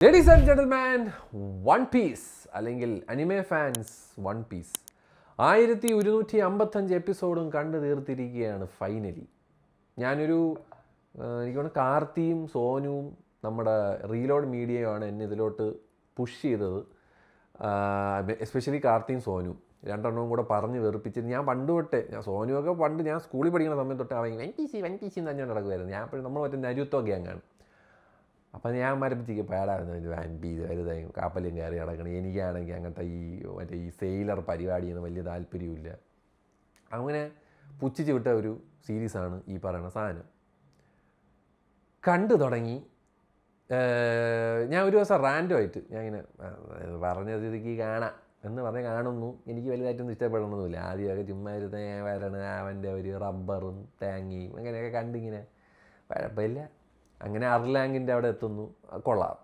Ladies and gentleman, One Piece അല്ലെങ്കിൽ anime fans One Piece 1155 എപ്പിസോഡും കണ്ടു തീർത്തിരിക്കുകയാണ് ഫൈനലി. ഞാനൊരു എനിക്ക് തോന്നുന്നു കാർത്തിയും സോനുവും നമ്മുടെ റീലോഡ് മീഡിയയുമാണ് എന്നെ ഇതിലോട്ട് പുഷ് ചെയ്തത്. എസ്പെഷ്യലി കാർത്തിയും സോനുവും രണ്ടെണ്ണവും കൂടെ പറഞ്ഞ് വെറുപ്പിച്ചത്. ഞാൻ പണ്ട് തൊട്ടേ സോനുവൊക്കെ പണ്ട് ഞാൻ സ്കൂളിൽ പഠിക്കുന്ന സമയത്ത് തൊട്ട് അവൻ വൻ പീസ് എന്ന് തന്നെ നടക്കുമായിരുന്നു. ഞാൻ അപ്പോൾ നമ്മൾ മറ്റേ നരുത്തോ ഗ്യാങ്ങാണ്. അപ്പം ഞാൻ മരപ്പിച്ചിക്ക് പേടായിരുന്നു വാൻ പീസ് വരുത കപ്പലും കയറി നടക്കണം. എനിക്കാണെങ്കിൽ അങ്ങനത്തെ ഈ സെയിലർ പരിപാടിയൊന്നും വലിയ താല്പര്യമില്ല. അങ്ങനെ പുച്ഛിച്ച് വിട്ട ഒരു സീരീസാണ് ഈ പറയുന്ന സാധനം. കണ്ടു തുടങ്ങി. ഞാൻ ഒരു ദിവസം റാൻഡമായിട്ട് ഞാൻ ഇങ്ങനെ പറഞ്ഞ സ്ഥിതിക്ക് കാണാം എന്ന് പറഞ്ഞ് കാണുന്നു. എനിക്ക് വലുതായിട്ടൊന്നും ഇഷ്ടപ്പെടണമെന്നില്ല. ആദ്യമൊക്കെ ചുമ്മാ വരണ അവൻ്റെ ഒരു റബ്ബറും തേങ്ങയും അങ്ങനെയൊക്കെ കണ്ടിങ്ങനെ കുഴപ്പമില്ല. അങ്ങനെ അർലാങ്കിൻ്റെ അവിടെ എത്തുന്നു. കൊള്ളാം,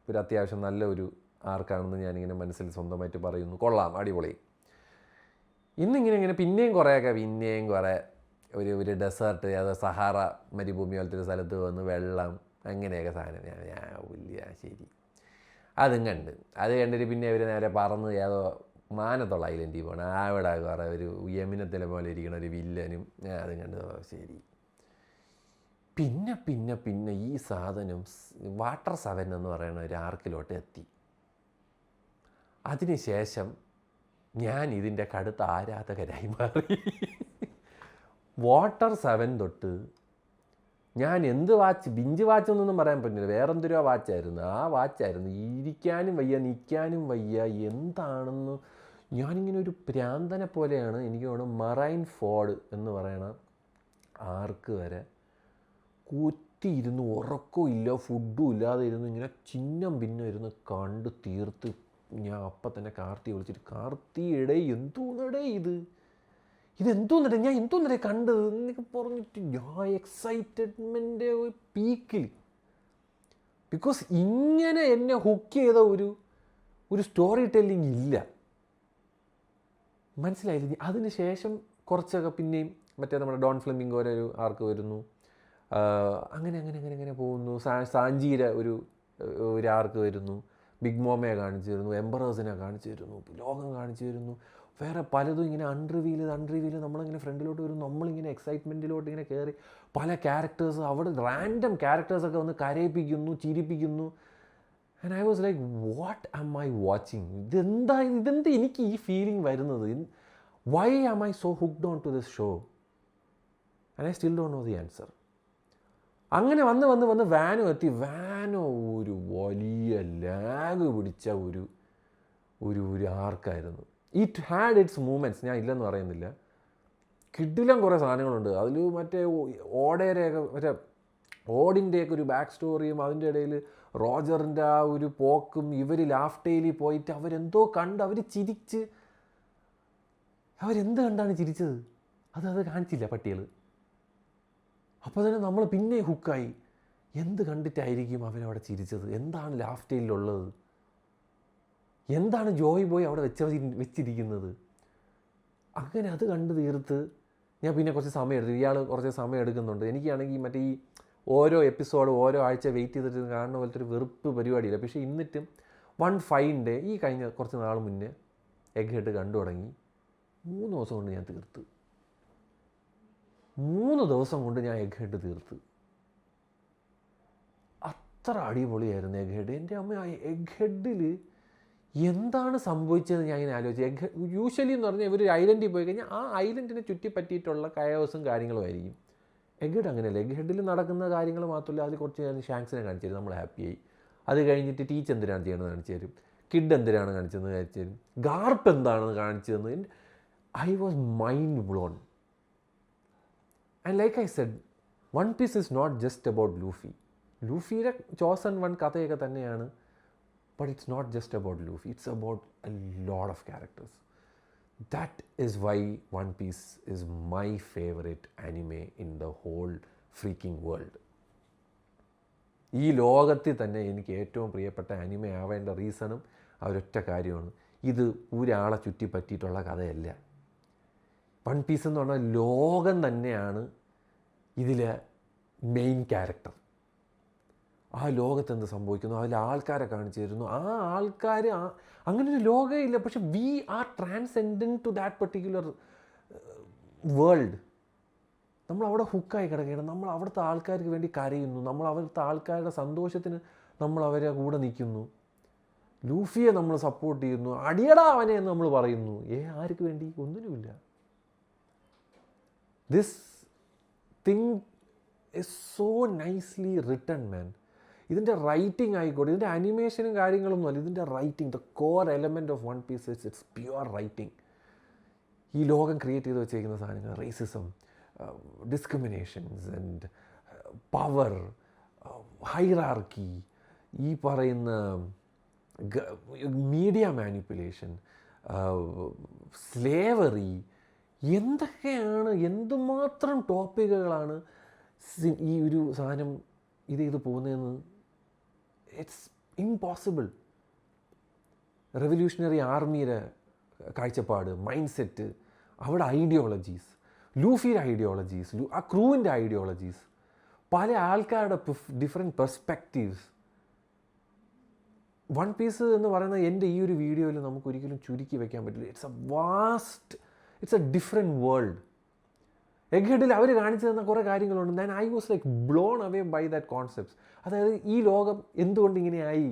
ഒരു അത്യാവശ്യം നല്ല ഒരു ആർക്കാണെന്ന് ഞാനിങ്ങനെ മനസ്സിൽ സ്വന്തമായിട്ട് പറയുന്നു. കൊള്ളാം, അടിപൊളി. ഇങ്ങനെ പിന്നെയും കുറേ ഒരു ഡെസേർട്ട്, അത് സഹാറ മരുഭൂമി പോലത്തെ ഒരു സ്ഥലത്ത് വന്ന് വെള്ളം അങ്ങനെയൊക്കെ സാധനം. ഞാൻ വലിയ ശരി അതും അത് കണ്ടിട്ട് പിന്നെ അവർ നേരെ പറന്ന് ഏതോ മാനത്തുള്ള ഐലൻഡിൽ പോകണം. അവിടെ കുറേ ഒരു യമിനത്തിലെ പോലെ ഇരിക്കണ ഒരു വില്ലനും അതും കണ്ട് ശരി. പിന്നെ ഈ സാധനം വാട്ടർ 7 എന്ന് പറയുന്ന ഒരു ആർക്കിലോട്ട് എത്തി. അതിനുശേഷം ഞാൻ ഇതിൻ്റെ കടുത്ത ആരാധകരായി മാറി. വാട്ടർ 7 തൊട്ട് ഞാൻ എന്ത് ബിഞ്ച് വാച്ചൊന്നും പറയാൻ പറ്റില്ല, വേറെന്തൊരു വാച്ചായിരുന്നു. ആ വാച്ചായിരുന്നു. ഇരിക്കാനും വയ്യ, നിൽക്കാനും വയ്യ, എന്താണെന്ന് ഞാനിങ്ങനെ ഒരു പ്രാന്തനെ പോലെയാണ്. എനിക്ക് തോന്നുന്നു മറൈൻ ഫോർഡ് എന്ന് പറയണ ആർക്ക് വരെ കുത്തിയിരുന്ന് ഉറക്കവും ഇല്ല, ഫുഡും ഇല്ലാതെ ഇരുന്ന് ഇങ്ങനെ ഭിന്നം ഇരുന്ന് കണ്ട് തീർത്ത്. ഞാൻ അപ്പം തന്നെ കാർത്തിയെ വിളിച്ചിട്ട്, കാർത്തിയുടെ എന്തോന്നടേ ഇതെന്തോന്നടേ, ഞാൻ എന്തോന്നടേ കണ്ടത് എന്നൊക്കെ പറഞ്ഞിട്ട് ഞാൻ എക്സൈറ്റ്മെൻ്റെ പീക്കിൽ. ബിക്കോസ് ഇങ്ങനെ എന്നെ ഹുക്ക് ചെയ്ത ഒരു സ്റ്റോറി ടെല്ലിങ് ഇല്ല. മനസ്സിലായില്ല. അതിന് ശേഷം കുറച്ചൊക്കെ പിന്നെയും മറ്റേ നമ്മുടെ ഡോൺ ഫ്ലെമിംഗോയുടെ ഒരു ആർക്ക് വരുന്നു. അങ്ങനെ പോകുന്നു. സാഞ്ചീര ഒരു ആർക്ക് വരുന്നു. ബിഗ് മോമയെ കാണിച്ചു തരുന്നു, എംബറേഴ്സിനെ കാണിച്ചു തരുന്നു, ലോകം കാണിച്ചു തരുന്നു. വേറെ പലതും ഇങ്ങനെ അൺറിവീൽ നമ്മളിങ്ങനെ ഫ്രണ്ടിലോട്ട് വരും. നമ്മളിങ്ങനെ എക്സൈറ്റ്മെൻറ്റിലോട്ട് ഇങ്ങനെ കയറി പല ക്യാരക്ടേഴ്സ്, അവിടെ റാൻഡം ക്യാരക്ടേഴ്സൊക്കെ വന്ന് കരയിപ്പിക്കുന്നു, ചിരിപ്പിക്കുന്നു. And I was like, what am I watching? ഇതെന്താ എനിക്ക് ഈ ഫീലിംഗ് വരുന്നത്? Why am I so hooked on to this show? And I still don't know the answer. അങ്ങനെ വന്ന് വാനോ എത്തി. വാനോ ഒരു വലിയ ലാഗ് പിടിച്ച ഒരു ആർക്കായിരുന്നു. ഇറ്റ് ഹാഡ് ഇറ്റ്സ് മൂമെൻറ്റ്സ്, ഞാൻ ഇല്ലെന്ന് പറയുന്നില്ല. കിഡിലും കുറേ സാധനങ്ങളുണ്ട് അതിൽ. മറ്റേ ഓടിൻ്റെയൊക്കെ ഒരു ബാക്ക് സ്റ്റോറിയും, അതിൻ്റെ ഇടയിൽ റോജറിൻ്റെ ആ ഒരു പോക്കും, ഇവർ ലാഫ്റ്റേലിൽ പോയിട്ട് അവരെന്തോ കണ്ട് അവർ ചിരിച്ച്. അവരെന്ത് കണ്ടാണ് ചിരിച്ചത്? അത് കാണിച്ചില്ല പട്ടികൾ. അപ്പോൾ തന്നെ നമ്മൾ പിന്നെ ഹുക്കായി. എന്ത് കണ്ടിട്ടായിരിക്കും അവരവിടെ ചിരിച്ചത്? എന്താണ് ലാഫ്റ്റേലിലുള്ളത്? എന്താണ് ജോയ് ബോയ് അവിടെ വെച്ചിരിക്കുന്നത്? അങ്ങനെ അത് കണ്ട് തീർത്ത് ഞാൻ പിന്നെ കുറച്ച് സമയം എടുത്തു. ഇയാൾ കുറച്ച് സമയം എടുക്കുന്നുണ്ട്. എനിക്കാണെങ്കിൽ മറ്റേ ഈ ഓരോ എപ്പിസോഡ് ഓരോ ആഴ്ച വെയിറ്റ് ചെയ്തിട്ട് കാണുന്ന പോലത്തെ ഒരു വെറുപ്പ് പരിപാടിയില്ല. പക്ഷേ എന്നിട്ടും 1/5 ഈ കഴിഞ്ഞ കുറച്ച് നാൾ മുന്നേ എഗ് ഹെഡ് കണ്ടു തുടങ്ങി. 3 ദിവസം കൊണ്ട് ഞാൻ തീർത്ത്. 3 ദിവസം കൊണ്ട് ഞാൻ എഗ് ഹെഡ് തീർത്ത്. അത്ര അടിപൊളിയായിരുന്നു എഗ് ഹെഡ്. എൻ്റെ അമ്മ, എഗ് ഹെഡിൽ എന്താണ് സംഭവിച്ചത് ഞാൻ ഇങ്ങനെ ആലോചിച്ചു. യൂഷ്വലി എന്ന് പറഞ്ഞാൽ ഇവർ ഐലൻഡിൽ പോയി കഴിഞ്ഞാൽ ആ ഐലൻഡിനെ ചുറ്റിപ്പറ്റിയിട്ടുള്ള കയോസും കാര്യങ്ങളും ആയിരിക്കും. എഗ് ഹെഡ് അങ്ങനെയല്ല. എഗ് ഹെഡിൽ നടക്കുന്ന കാര്യങ്ങൾ മാത്രമല്ല, അതിൽ കുറച്ച് ഞാൻ ഷാങ്ക്സിനെ കാണിച്ചു തരും, നമ്മൾ ഹാപ്പിയായി. അത് കഴിഞ്ഞിട്ട് ടീച്ച് എന്തിനാണ് ചെയ്യണമെന്ന് കാണിച്ചു തരും, കിഡ് എന്തിനാണ് കാണിച്ചതെന്ന് കാണിച്ചു തരും, ഗാർപ്പ് എന്താണെന്ന് കാണിച്ചു തന്നു. I was mind blown. And like I said, One Piece is not just about Luffy. ലൂഫിയുടെ ചോസൺ വൺ കഥയൊക്കെ തന്നെയാണ്. But it's not just about Luffy, it's about a lot of characters. That is why One Piece is my favourite anime in the whole freaking world. ഈ ലോകത്തിൽ തന്നെ എനിക്ക് ഏറ്റവും പ്രിയപ്പെട്ട anime ആവേണ്ട റീസണും അവരൊറ്റ കാര്യമാണ്. ഇത് ഒരാളെ ചുറ്റിപ്പറ്റിയിട്ടുള്ള കഥയല്ല. വൺ പീസ് എന്ന് പറഞ്ഞാൽ ലോകം തന്നെയാണ് ഇതിലെ മെയിൻ ക്യാരക്ടർ. ആ ലോകത്ത് എന്ത് സംഭവിക്കുന്നു, അതിൽ ആൾക്കാരെ കാണിച്ചു തരുന്നു. ആ ആൾക്കാർ അങ്ങനെ ഒരു ലോകമേ ഇല്ല, പക്ഷെ we are transcendent to that particular world. നമ്മൾ അവിടെ ഹുക്കായി കിടക്കുകയാണ്. നമ്മൾ അവിടുത്തെ ആൾക്കാർക്ക് വേണ്ടി കരയുന്നു, നമ്മൾ അവിടുത്തെ ആൾക്കാരുടെ സന്തോഷത്തിന് നമ്മൾ അവരെ കൂടെ നിൽക്കുന്നു. ലൂഫിയെ നമ്മൾ സപ്പോർട്ട് ചെയ്യുന്നു, അടിയടാ അവനെ എന്ന് നമ്മൾ പറയുന്നു. ആർക്ക് വേണ്ടി? ഒന്നിനുമില്ല. This thing is so nicely written man. ഇതിൻ്റെ റൈറ്റിംഗ് ആയിക്കോട്ടെ, ഇതിൻ്റെ അനിമേഷനും കാര്യങ്ങളൊന്നും അല്ല, ഇതിൻ്റെ writing, the core element of One Piece it's pure writing. ഈ ലോകം ക്രിയേറ്റ് ചെയ്ത് വെച്ചേക്കുന്ന സാധനങ്ങൾ, racism, discriminations and power, hierarchy, ഈ പറയുന്ന മീഡിയ മാനിപ്പുലേഷൻ, സ്ലേവറി, എന്തൊക്കെയാണ്, എന്തുമാത്രം ടോപ്പിക്കുകളാണ് ഈ ഒരു സാധനം ഇത് പോകുന്നതെന്ന് ഇറ്റ്സ് ഇംപോസിബിൾ. റെവല്യൂഷണറി ആർമിയുടെ കാഴ്ചപ്പാട്, മൈൻഡ് സെറ്റ്, അവിടെ ഐഡിയോളജീസ്, ലൂഫിയുടെ ഐഡിയോളജീസ്, ആ ക്രൂവിൻ്റെ ഐഡിയോളജീസ്, പല ആൾക്കാരുടെ ഡിഫറെൻറ്റ് പെർസ്പെക്റ്റീവ്സ്. വൺ പീസ് എന്ന് പറയുന്നത് എൻ്റെ ഈ ഒരു വീഡിയോയിൽ നമുക്കൊരിക്കലും ചുരുക്കി വയ്ക്കാൻ പറ്റില്ല. It's a different world. എഗ് ഹെഡിൽ അവർ കാണിച്ചു തന്ന കുറേ കാര്യങ്ങളുണ്ട്. ഞാൻ I was like blown away by that concepts. അതായത് ഈ ലോകം എന്തുകൊണ്ട് ഇങ്ങനെയായി,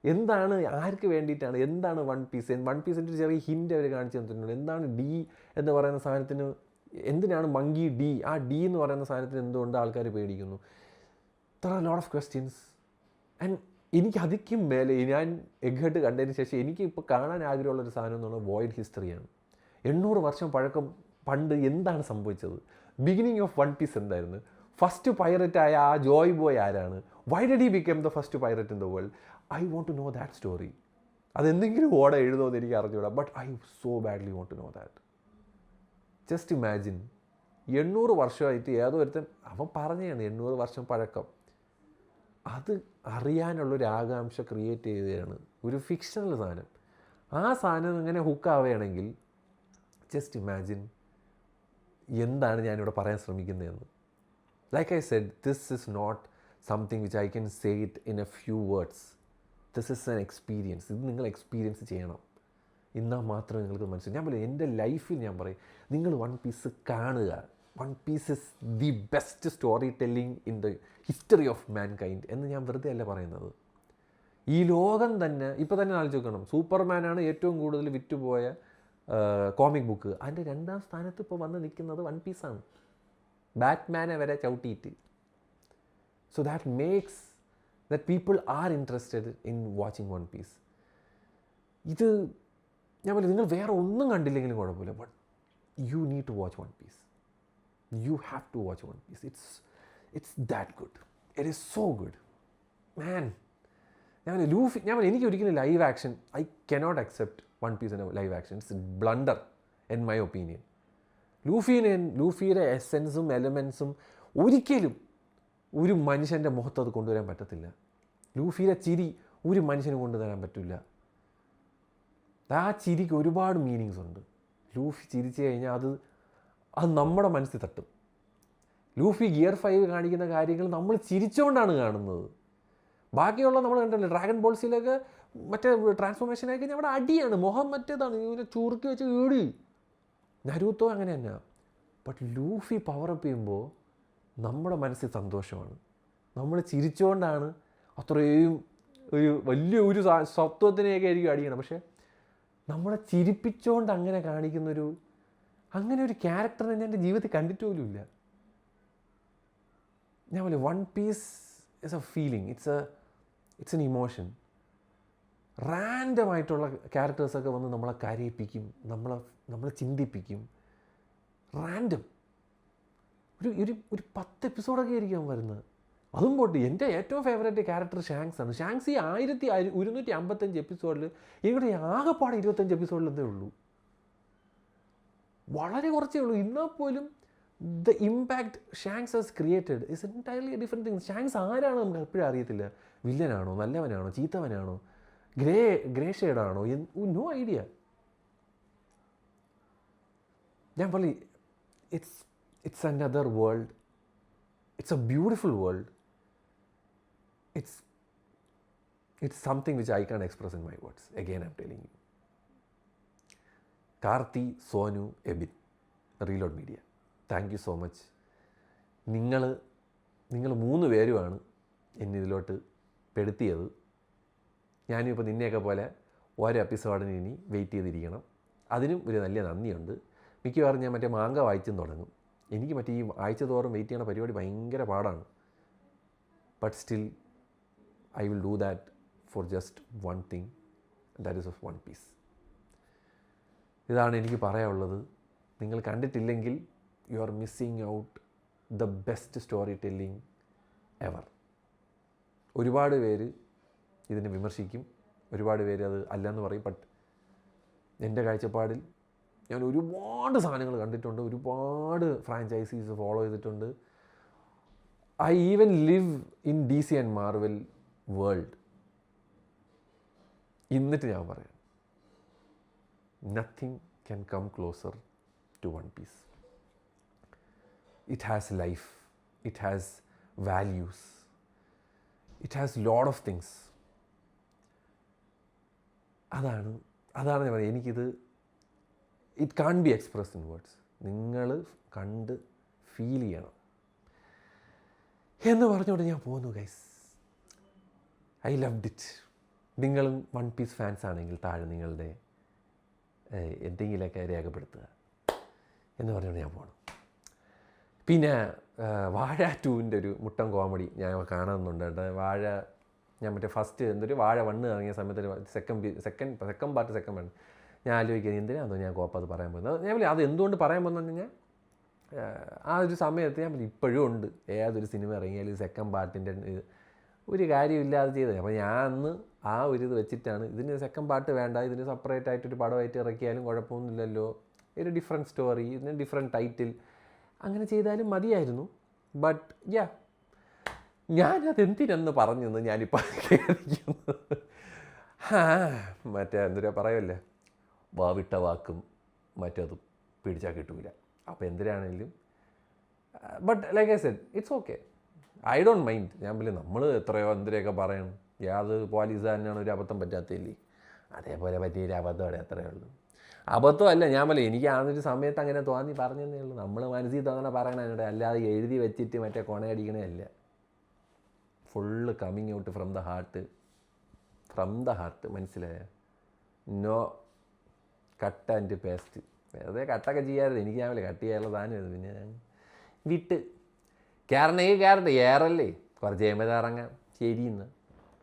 എന്താണ്, ആർക്ക് വേണ്ടിയിട്ടാണ്, എന്താണ് വൺ പീസിൻ്റെ ഒരു ചെറിയ ഹിൻ്റ് അവർ കാണിച്ചു തന്നിട്ടുണ്ട്. എന്താണ് ഡി എന്ന് പറയുന്ന സാധനത്തിന്, എന്തിനാണ് മങ്കി ഡി, ആ ഡി എന്ന് പറയുന്ന സാധനത്തിന് എന്തുകൊണ്ട് ആൾക്കാർ പേടിക്കുന്നു. There are lot of questions. And എനിക്ക് അതിക്കും മേലെ ഞാൻ എഗ് ഹെഡ് കണ്ടതിന് ശേഷം എനിക്ക് ഇപ്പോൾ കാണാൻ ആഗ്രഹമുള്ളൊരു സാധനം എന്ന് പറഞ്ഞാൽ വോയിഡ് ഹിസ്റ്ററിയാണ്. 800 വർഷം പഴക്കം പണ്ട് എന്താണ് സംഭവിച്ചത്, ബിഗിനിങ് ഓഫ് വൺ പീസ് എന്തായിരുന്നു, ഫസ്റ്റ് പൈററ്റായ ആ ജോയ് ബോയ് ആരാണ്, why did he become the first pirate in the world. I want to know that story. അതെന്തെങ്കിലും ഓടെ എഴുതുമെന്ന് എനിക്ക് അറിഞ്ഞൂടാ, but I so badly want to know that. Just imagine, 800 വർഷമായിട്ട് ഏതോ ഒരുത്തൻ അവൻ പറഞ്ഞതാണ് 800 വർഷം പഴക്കം. അത് അറിയാനുള്ളൊരു ആകാംക്ഷ ക്രിയേറ്റ് ചെയ്തതാണ് ഒരു ഫിക്ഷണൽ സാധനം. ആ സാധനം ഇങ്ങനെ ഹുക്കാവുകയാണെങ്കിൽ ജസ്റ്റ് ഇമാജിൻ എന്താണ് ഞാനിവിടെ പറയാൻ ശ്രമിക്കുന്നതെന്ന്. Like I said, this is not something which I can say it in a few words. This is an experience. ഇത് നിങ്ങൾ എക്സ്പീരിയൻസ് ചെയ്യണം, എന്നാൽ മാത്രമേ നിങ്ങൾക്ക് മനസ്സിലാവും. ഞാൻ പറയും, എൻ്റെ ലൈഫിൽ ഞാൻ പറയും, നിങ്ങൾ വൺ പീസ് കാണുക. One Piece is the best story telling in the history of mankind എന്ന് ഞാൻ വെറുതെ അല്ല പറയുന്നത്. ഈ ലോകം തന്നെ ഇപ്പോൾ തന്നെ ആലോചിച്ച് നോക്കണം. സൂപ്പർമാനാണ് ഏറ്റവും കൂടുതൽ വിറ്റുപോയ കോമിക് ബുക്ക്. അതിൻ്റെ 2ാം സ്ഥാനത്ത് ഇപ്പോൾ വന്ന് നിൽക്കുന്നത് വൺ പീസാണ്, ബാറ്റ്മാനെ വരെ ചവിട്ടിയിട്ട്. So that makes that people are interested in watching One Piece. ഇത് ഞാൻ പറയും, നിങ്ങൾ വേറെ ഒന്നും കണ്ടില്ലെങ്കിലും കുഴപ്പമില്ല, but you need to watch One Piece. You have to watch One Piece. It's that good. It is so good. Man. എനിക്ക് ഒരിക്കലും live action, I cannot accept One Piece in live action. It's blunder in my opinion. ലൂഫിയുടെ എസെൻസും എലമെൻസും ഒരിക്കലും ഒരു മനുഷ്യൻ്റെ മുഖത്ത് അത് കൊണ്ടുവരാൻ പറ്റത്തില്ല. ലൂഫിയുടെ ചിരി ഒരു മനുഷ്യന് കൊണ്ടുവരാൻ പറ്റില്ല. ആ ചിരിക്ക് ഒരുപാട് മീനിങ്സ് ഉണ്ട്. ലൂഫി ചിരിച്ചു കഴിഞ്ഞാൽ അത് നമ്മുടെ മനസ്സിൽ തട്ടും. ലൂഫി ഗിയർ 5 കാണിക്കുന്ന കാര്യങ്ങൾ നമ്മൾ ചിരിച്ചുകൊണ്ടാണ് കാണുന്നത്. ബാക്കിയുള്ള നമ്മൾ കണ്ടല്ലോ, ഡ്രാഗൺ ബോൾസിലൊക്കെ മറ്റേ ട്രാൻസ്ഫോർമേഷൻ ആയി കഴിഞ്ഞാൽ അവിടെ അടിയാണ്, മുഖം മറ്റേതാണ്, ഇങ്ങനെ ചുറുക്കി വെച്ച് ഈടി. നരൂത്തോ അങ്ങനെ തന്നെ. ബട്ട് ലൂഫി പവറപ്പ് ചെയ്യുമ്പോൾ നമ്മുടെ മനസ്സിൽ സന്തോഷമാണ്. നമ്മൾ ചിരിച്ചുകൊണ്ടാണ് അത്രയും വലിയ സത്വത്തിനെയൊക്കെ ആയിരിക്കും അടിക്കണം. പക്ഷേ നമ്മളെ ചിരിപ്പിച്ചുകൊണ്ട് അങ്ങനെ കാണിക്കുന്നൊരു അങ്ങനെ ഒരു ക്യാരക്ടറിനെ ഞാൻ എൻ്റെ ജീവിതത്തിൽ കണ്ടിട്ട് പോലുമില്ല. ഞാൻ പോലെ One Piece is a feeling, it's an emotion. റാൻഡമായിട്ടുള്ള ക്യാരക്ടേഴ്സൊക്കെ വന്ന് നമ്മളെ കരയിപ്പിക്കും, നമ്മളെ ചിന്തിപ്പിക്കും. റാൻഡം ഒരു 10 എപ്പിസോഡൊക്കെ ആയിരിക്കും വരുന്നത്. അതും പോട്ട് എൻ്റെ ഏറ്റവും ഫേവറേറ്റ് ക്യാരക്ടർ ഷാങ്ക്സ് ആണ്. ഷാങ്ക്സ് ഈ 1155 എപ്പിസോഡിൽ ഇവിടെ ആകെപ്പാടെ 25 എപ്പിസോഡിൽ എന്തേ ഉള്ളൂ, വളരെ കുറച്ചേ ഉള്ളൂ. എന്നാൽ പോലും the impact Shanks has created is entirely different things. Shanks ആരാണ് നമുക്ക് എപ്പോഴും അറിയത്തില്ല. വില്ലനാണോ, നല്ലവനാണോ, ചീത്തവനാണോ, ഗ്രേ ഷെയ്ഡാണോ, നോ ഐഡിയ. ഞാൻ പറയും, it's another world. It's A beautiful world. it's something which I can't express in my words. Again, I'm telling you. Karthi, Sonu, Ebin, Reload Media, thank you so much. നിങ്ങൾ 3 പേരുമാണ് എന്നെ ഇതിലോട്ട് പെടുത്തിയത്. ഞാനും ഇപ്പോൾ നിന്നെയൊക്കെ പോലെ ഓരോ എപ്പിസോഡിന് ഇനി വെയിറ്റ് ചെയ്തിരിക്കണം. അതിനും ഒരു നല്ല നന്ദിയുണ്ട്. മിക്കവാറും ഞാൻ മറ്റേ മാങ്ക വായിച്ചും തുടങ്ങും. എനിക്ക് മറ്റേ ഈ ആഴ്ച തോറും വെയിറ്റ് ചെയ്യണ പരിപാടി ഭയങ്കര പാടാണ്. But still I will do that for just one thing, that is of One Piece. ഇതാണ് എനിക്ക് പറയാനുള്ളത്. നിങ്ങൾ കണ്ടിട്ടില്ലെങ്കിൽ you are missing out the best story telling ever. ഒരുപാട് പേര് ഇതിനെ വിമർശിക്കും, ഒരുപാട് പേര് അത് അല്ലെന്ന് പറയും. ബട്ട് എൻ്റെ കാഴ്ചപ്പാടിൽ ഞാൻ ഒരുപാട് സാധനങ്ങൾ കണ്ടിട്ടുണ്ട്, ഒരുപാട് ഫ്രാഞ്ചൈസീസ് ഫോളോ ചെയ്തിട്ടുണ്ട്. I even live in DC and Marvel world. എന്നിട്ട് ഞാൻ പറയാം, nothing can come closer to One Piece. It has life, it has values, it has lot of things. അതാണ് ഞാൻ പറയുന്നത്. എനിക്കിത് it can be expressed in words. നിങ്ങൾ കണ്ട് feel ചെയ്യണം എന്ന് പറഞ്ഞുകൊണ്ട് ഞാൻ പോകുന്നു ഗൈസ്. I loved it. നിങ്ങളും വൺ പീസ് ഫാൻസ് ആണെങ്കിൽ താഴെ നിങ്ങളുടെ എന്തെങ്കിലുമൊക്കെ രേഖപ്പെടുത്തുക എന്ന് പറഞ്ഞുകൊണ്ട് ഞാൻ പോകണം. പിന്നെ വാഴ 2ൻ്റെ ഒരു മുട്ടൻ കോമഡി ഞാൻ കാണുന്നുണ്ട് കേട്ടോ. വാഴ ഞാൻ മറ്റേ ഫസ്റ്റ് വാഴ 1 ഇറങ്ങിയ സമയത്ത് സെക്കൻഡ് പാർട്ട് ഞാൻ ആലോചിക്കുന്നത് എന്തിനാണെന്നോ ഞാൻ കോപ്പ പറയാൻ പോകുന്നത്. ഞാൻ അത് എന്തുകൊണ്ട് പറയാൻ പോകുന്നത് കഴിഞ്ഞാൽ ആ ഒരു സമയത്ത് ഞാൻ ഇപ്പോഴും ഉണ്ട്. ഏതൊരു സിനിമ ഇറങ്ങിയാലും സെക്കൻഡ് പാർട്ടിൻ്റെ ഒരു കാര്യമില്ലാതെ ചെയ്തത്. അപ്പോൾ ഞാൻ അന്ന് ആ ഒരു ഇത് വെച്ചിട്ടാണ്, ഇതിന് സെക്കൻഡ് പാർട്ട് വേണ്ട, ഇതിന് സെപ്പറേറ്റ് ആയിട്ടൊരു പടമായിട്ട് ഇറക്കിയാലും കുഴപ്പമൊന്നുമില്ലല്ലോ, ഒരു ഡിഫറെൻറ്റ് സ്റ്റോറി, ഇതിന് ഡിഫറെൻറ്റ് ടൈറ്റിൽ, അങ്ങനെ ചെയ്താലും മതിയായിരുന്നു. ബട്ട് ഞാനതെന്തിനെന്ന് പറഞ്ഞെന്ന് ഞാനിപ്പോൾ കേൾക്കുന്നത്. മറ്റേ എന്തിനാ പറയുമല്ലേ, വാവിട്ട വാക്കും മറ്റതും പിടിച്ചാൽ കിട്ടൂല. അപ്പോൾ എന്തിനാണെങ്കിലും but like I said it's okay, I don't mind. ഞാൻ നമ്മൾ എത്രയോ എന്തിനൊക്കെ പറയണം. യാതൊരു പോലീസ് തന്നെയാണ് ഒരു അബദ്ധം പറ്റാത്തില്ലേ, അതേപോലെ പറ്റിയൊരു അബദ്ധം അത്രയേ ഉള്ളൂ. അബദ്ധമല്ല, ഞാൻ എനിക്ക് ആ ഒരു സമയത്ത് അങ്ങനെ തോന്നി പറഞ്ഞതേ ഉള്ളൂ. നമ്മൾ മനസ്സിൽ തോന്നണ പറയണേ, അല്ലാതെ എഴുതി വെച്ചിട്ട് മറ്റേ കൊണയടിക്കണേ അല്ല. Full coming out from the heart, മനസ്സിലായ? No cut and paste. വെറുതെ കട്ടൊക്കെ ചെയ്യാറുണ്ട്. എനിക്ക് ഞാൻ കട്ട് ചെയ്യാനുള്ള സാധനമായിരുന്നു. പിന്നെ ഞാൻ വിട്ട് കയറണേ ഏറല്ലേ, കുറച്ച് കഴിയുമ്പോൾ ഇറങ്ങാം. ശരിയെന്ന്